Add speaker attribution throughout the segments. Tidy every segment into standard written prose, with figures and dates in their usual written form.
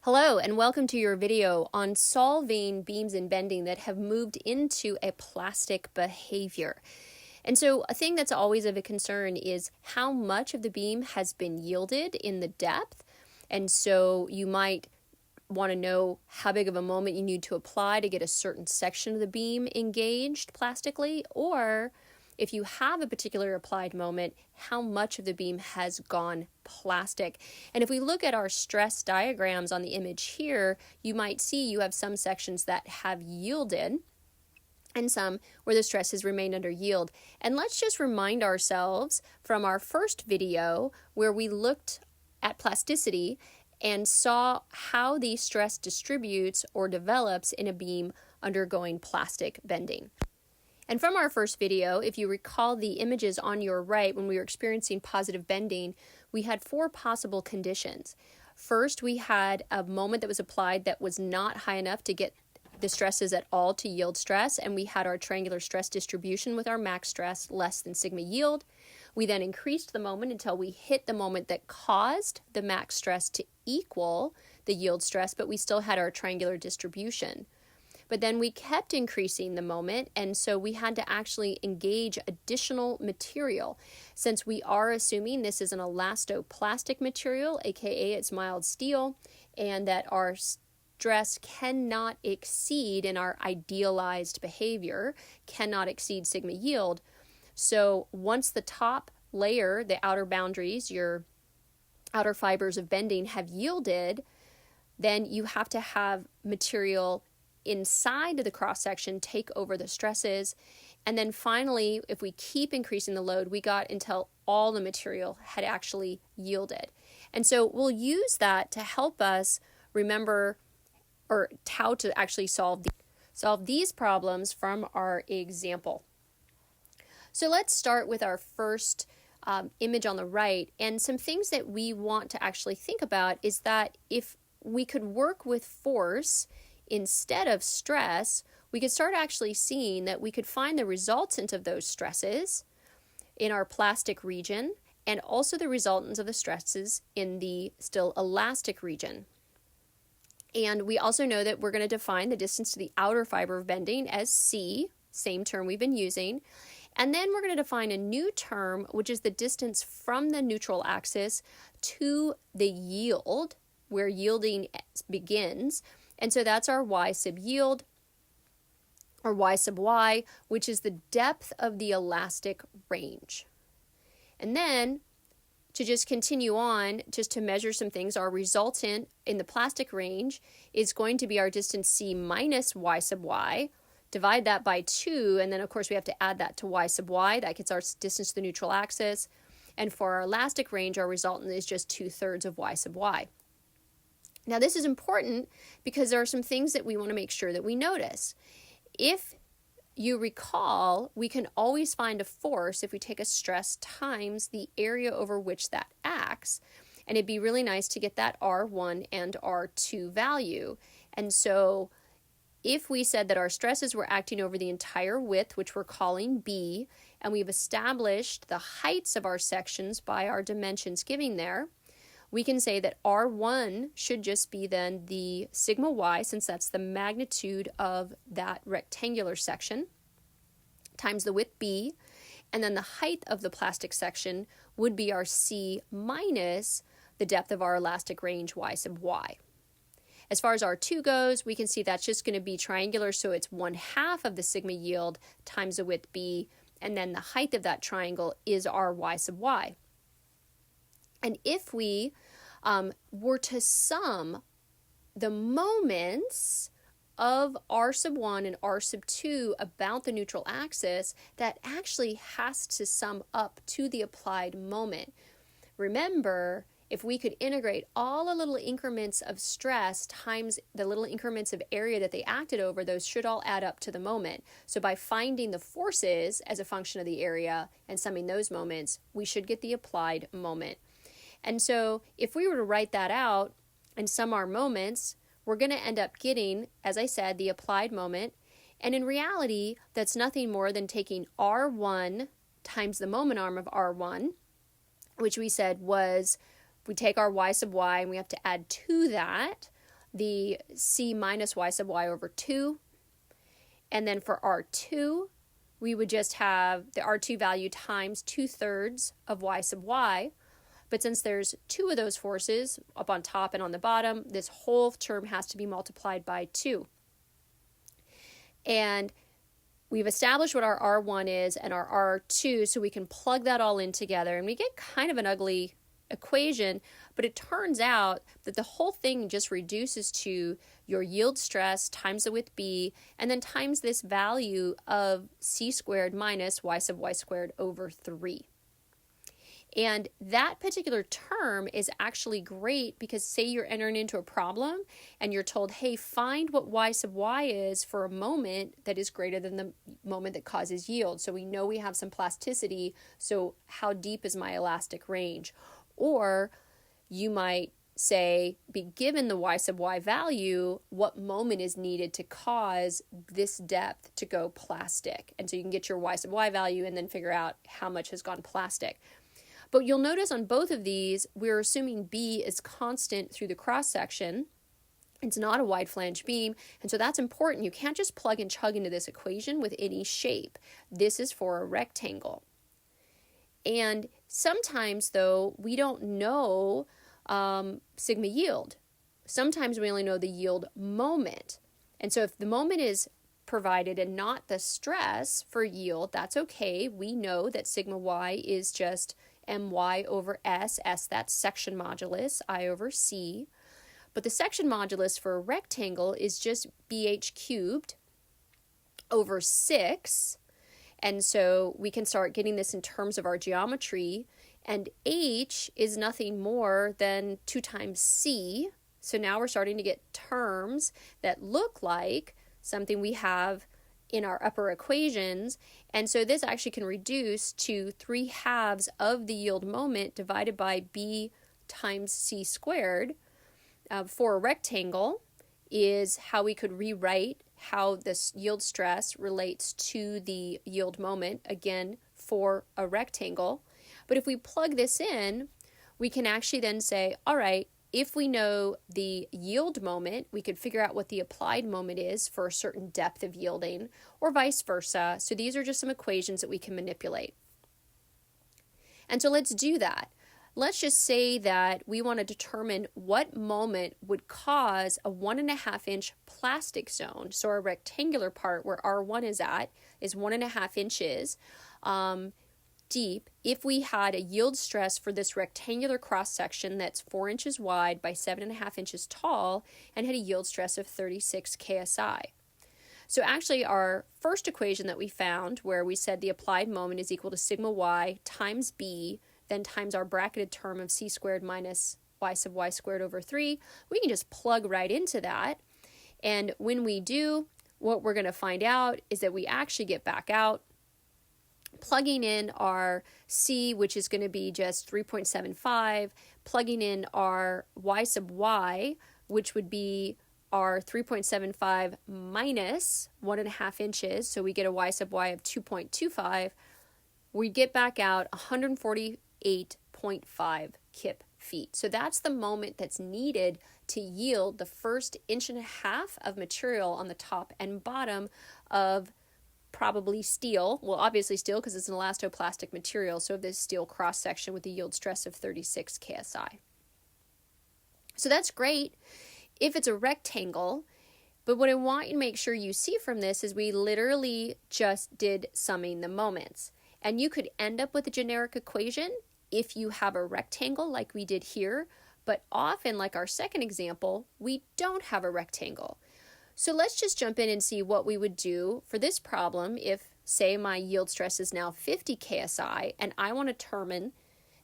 Speaker 1: Hello and welcome to your video on solving beams and bending that have moved into a plastic behavior. And so a thing that's always of a concern is how much of the beam has been yielded in the depth. And so you might want to know how big of a moment you need to apply to get a certain section of the beam engaged plastically, or if you have a particular applied moment, how much of the beam has gone plastic. And if we look at our stress diagrams on the image here, you might see you have some sections that have yielded and some where the stress has remained under yield. And let's just remind ourselves from our first video where we looked at plasticity and saw how the stress distributes or develops in a beam undergoing plastic bending. And from our first video, if you recall the images on your right when we were experiencing positive bending, we had four possible conditions. First, we had a moment that was applied that was not high enough to get the stresses at all to yield stress, and we had our triangular stress distribution with our max stress less than sigma yield. We then increased the moment until we hit the moment that caused the max stress to equal the yield stress, but we still had our triangular distribution. But then we kept increasing the moment, and so we had to actually engage additional material. Since we are assuming this is an elastoplastic material, aka it's mild steel, and that our stress cannot exceed in our idealized behavior, cannot exceed sigma yield. So once the top layer, the outer boundaries, your outer fibers of bending have yielded, then you have to have material inside of the cross-section take over the stresses. And then finally, if we keep increasing the load, we got until all the material had actually yielded. And so we'll use that to help us remember or how to actually solve these problems from our example. So let's start with our first image on the right. And some things that we want to actually think about is that if we could work with force instead of stress, we could start actually seeing that we could find the resultant of those stresses in our plastic region and also the resultants of the stresses in the still elastic region. And we also know that we're going to define the distance to the outer fiber of bending as C, same term we've been using. And then we're going to define a new term, which is the distance from the neutral axis to the yield, where yielding begins. And so that's our y sub yield, or y sub y, which is the depth of the elastic range. And then, to just continue on, just to measure some things, our resultant in the plastic range is going to be our distance C minus y sub y. Divide that by 2, and then of course we have to add that to y sub y. That gets our distance to the neutral axis. And for our elastic range, our resultant is just 2/3 of y sub y. Now this is important because there are some things that we want to make sure that we notice. If you recall, we can always find a force if we take a stress times the area over which that acts. And it'd be really nice to get that R1 and R2 value. And so if we said that our stresses were acting over the entire width, which we're calling B, and we've established the heights of our sections by our dimensions giving there, we can say that R1 should just be then the sigma y, since that's the magnitude of that rectangular section, times the width B, and then the height of the plastic section would be our C minus the depth of our elastic range y sub y. As far as R2 goes, we can see that's just going to be triangular, so it's 1/2 of the sigma yield times the width B, and then the height of that triangle is our y sub y. And if we were to sum the moments of R sub 1 and R sub 2 about the neutral axis, that actually has to sum up to the applied moment. Remember, if we could integrate all the little increments of stress times the little increments of area that they acted over, those should all add up to the moment. So by finding the forces as a function of the area and summing those moments, we should get the applied moment. And so if we were to write that out and sum our moments, we're going to end up getting, as I said, the applied moment. And in reality, that's nothing more than taking R1 times the moment arm of R1, which we said was, we take our y sub y and we have to add to that the C minus y sub y over 2. And then for R2, we would just have the R2 value times 2/3 of y sub y. But since there's two of those forces up on top and on the bottom, this whole term has to be multiplied by 2. And we've established what our R1 is and our R2, so we can plug that all in together. And we get kind of an ugly equation, but it turns out that the whole thing just reduces to your yield stress times the width B, and then times this value of C squared minus y sub y squared over 3. And that particular term is actually great because say you're entering into a problem and you're told, hey, find what y sub y is for a moment that is greater than the moment that causes yield. So we know we have some plasticity, so how deep is my elastic range? Or you might say, be given the y sub y value, what moment is needed to cause this depth to go plastic? And so you can get your y sub y value and then figure out how much has gone plastic. But you'll notice on both of these, we're assuming B is constant through the cross-section. It's not a wide flange beam, and so that's important. You can't just plug and chug into this equation with any shape. This is for a rectangle. And sometimes, though, we don't know sigma yield. Sometimes we only know the yield moment. And so if the moment is provided and not the stress for yield, that's okay. We know that sigma y is just my over s, that's section modulus, I over c. But the section modulus for a rectangle is just bh cubed over 6. And so we can start getting this in terms of our geometry. And h is nothing more than 2 times c. So now we're starting to get terms that look like something we have in our upper equations. And so this actually can reduce to 3/2 of the yield moment divided by b times c squared for a rectangle is how we could rewrite how this yield stress relates to the yield moment, again, for a rectangle. But if we plug this in, we can actually then say, all right, if we know the yield moment, we could figure out what the applied moment is for a certain depth of yielding, or vice versa. So these are just some equations that we can manipulate. And so let's do that. Let's just say that we want to determine what moment would cause a 1.5 inch plastic zone. So our rectangular part where R1 is at is 1.5 inches deep if we had a yield stress for this rectangular cross section that's 4 inches wide by 7.5 inches tall and had a yield stress of 36 ksi. So actually our first equation that we found where we said the applied moment is equal to sigma y times b then times our bracketed term of c squared minus y sub y squared over 3, we can just plug right into that. And when we do, what we're going to find out is that we actually get back out plugging in our C, which is going to be just 3.75, plugging in our y sub y, which would be our 3.75 minus 1.5 inches, so we get a y sub y of 2.25, we get back out 148.5 kip feet. So that's the moment that's needed to yield the first 1.5 inches of material on the top and bottom of probably steel, well obviously steel because it's an elastoplastic material, so this steel cross section with a yield stress of 36 ksi. So that's great if it's a rectangle, but what I want you to make sure you see from this is we literally just did summing the moments, and you could end up with a generic equation if you have a rectangle like we did here, but often like our second example, we don't have a rectangle. So let's just jump in and see what we would do for this problem if, say, my yield stress is now 50 ksi and I want to determine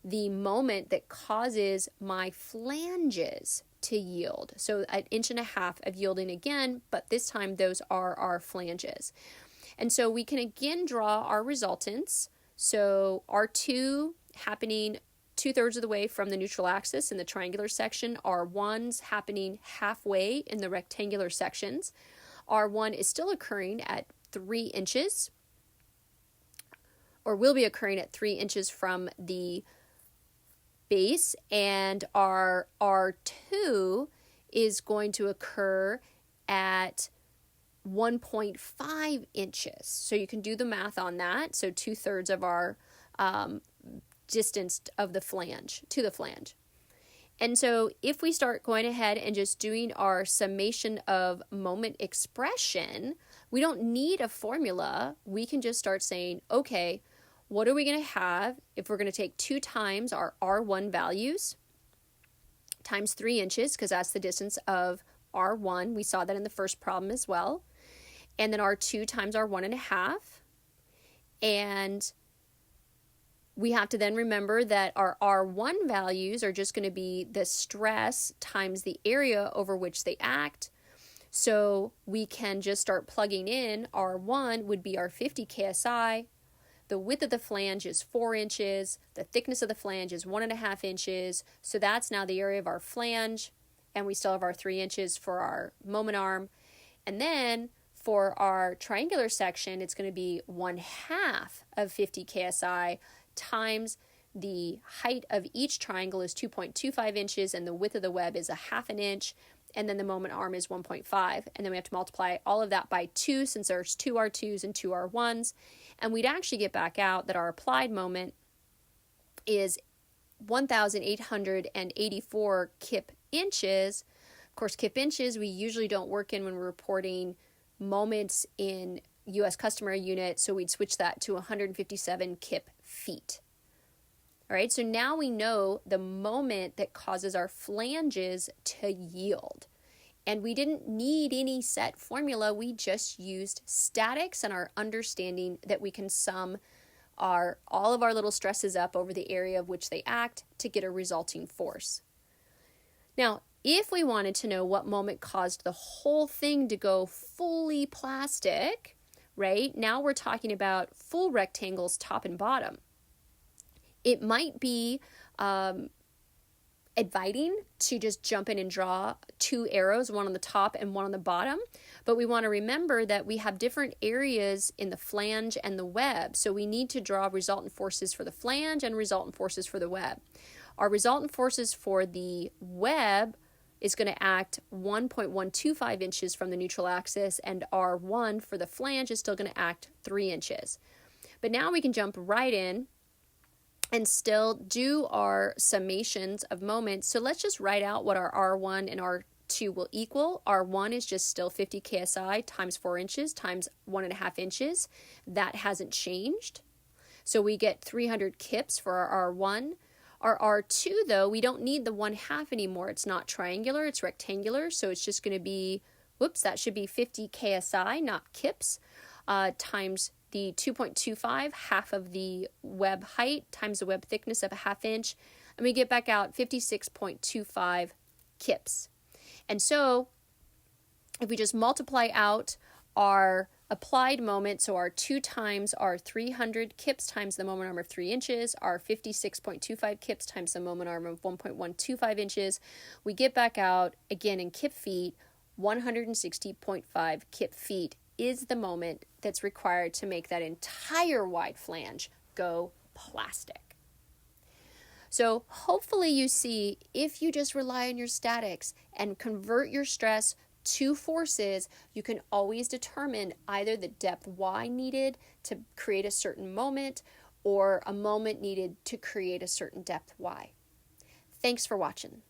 Speaker 1: the moment that causes my flanges to yield. So 1.5 inches of yielding again, but this time those are our flanges. And so we can again draw our resultants. So R2 happening 2/3 of the way from the neutral axis in the triangular section, R1's happening halfway in the rectangular sections. R1 is still occurring at 3 inches, or will be occurring at 3 inches from the base, and our R2 is going to occur at 1.5 inches. So you can do the math on that. So 2/3 of our distance of the flange to the flange. And so if we start going ahead and just doing our summation of moment expression, we don't need a formula. We can just start saying, okay, what are we going to have if we're going to take 2 times our R1 values times 3 inches, because that's the distance of R1. We saw that in the first problem as well. And then R2 times R1.5. And we have to then remember that our R1 values are just going to be the stress times the area over which they act. So we can just start plugging in. R1 would be our 50 KSI. The width of the flange is 4 inches. The thickness of the flange is 1.5 inches. So that's now the area of our flange. And we still have our 3 inches for our moment arm. And then for our triangular section, it's going to be 1/2 of 50 KSI times the height of each triangle is 2.25 inches and the width of the web is 1/2 inch, and then the moment arm is 1.5, and then we have to multiply all of that by 2 since there's 2 R2s and 2 R1s, and we'd actually get back out that our applied moment is 1,884 kip inches. Of course, kip inches we usually don't work in when we're reporting moments in U.S. customary unit, so we'd switch that to 157 kip feet. All right, so now we know the moment that causes our flanges to yield. And we didn't need any set formula, we just used statics and our understanding that we can sum all of our little stresses up over the area of which they act to get a resulting force. Now, if we wanted to know what moment caused the whole thing to go fully plastic, right? Now we're talking about full rectangles, top and bottom. It might be inviting to just jump in and draw 2 arrows, one on the top and one on the bottom. But we want to remember that we have different areas in the flange and the web. So we need to draw resultant forces for the flange and resultant forces for the web. Our resultant forces for the web is going to act 1.125 inches from the neutral axis, and R1 for the flange is still going to act 3 inches. But now we can jump right in and still do our summations of moments. So let's just write out what our R1 and R2 will equal. R1 is just still 50 KSI times 4 inches times 1.5 inches. That hasn't changed. So we get 300 kips for our R1. Our R2, though, we don't need the 1/2 anymore. It's not triangular, it's rectangular. So it's just going to be, that should be 50 KSI, not kips, times the 2.25, half of the web height, times the web thickness of 1/2 inch. And we get back out 56.25 kips. And so if we just multiply out our applied moment, so our 2 times our 300 kips times the moment arm of 3 inches, our 56.25 kips times the moment arm of 1.125 inches, we get back out, again in kip feet, 160.5 kip feet is the moment that's required to make that entire wide flange go plastic. So hopefully you see, if you just rely on your statics and convert your stress to forces, you can always determine either the depth y needed to create a certain moment or a moment needed to create a certain depth y. Thanks for watching.